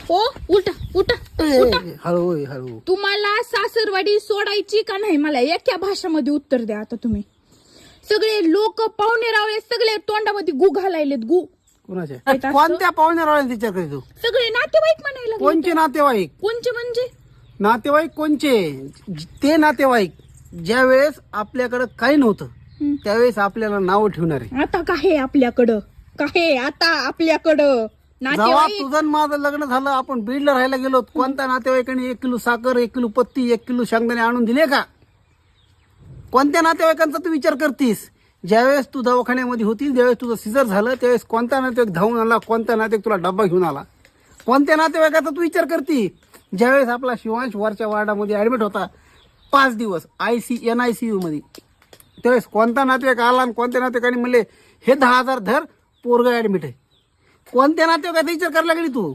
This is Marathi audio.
हो उठा उठा उठा. हळू हळू. तुम्हाला सासरवाडी सोडायची का नाही मला एका भाषेमध्ये उत्तर द्या आता तुम्ही. सगळे लोक पाहुणे रावळे सगळे तोंडामध्ये गु घालायलेत गु. कोणाच्या असं? कोणत्या पाहुण्याला विचार करी तू? सगळे नातेवाईक म्हणायला लागले. कोणचे नातेवाईक? कोणचे म्हणजे नातेवाईक कोणचे? ते नातेवाईक ज्या वेळेस आपल्याकडे काही नव्हतं त्यावेळेस आपल्याला नाव ठेवणारे. आता काय आपल्याकडं काय आता आपल्याकडं जेव्हा नातेवाईक. तुझं आणि माझं लग्न झालं आपण बीडला राहायला गेलो कोणत्या नातेवाईकांनी 1 किलो साखर 1 किलो पत्ती 1 किलो शेंगदाणे आणून दिले का? कोणत्या नातेवाईकांचा तू विचार करतीस? ज्यावेळेस तू दवाखान्यामध्ये होती ज्यावेळेस तुझं सिजर झालं त्यावेळेस कोणता नातेवाईक धावून आला? कोणता नातेवाईक तुला डब्बा घेऊन आला? कोणत्या नातेवाईकाचा तू विचार करती? ज्यावेळेस आपला शिवांश वरच्या वार्डामध्ये ऍडमिट होता 5 दिवस NICU मध्ये त्यावेळेस कोणता नातेवाईक आला आणि कोणत्या नातेवाईकांनी म्हणले हे 10,000 धर पोरगा ऍडमिट आहे? कोणत्या नातेवाईकाचा विचार करायला लागली तू?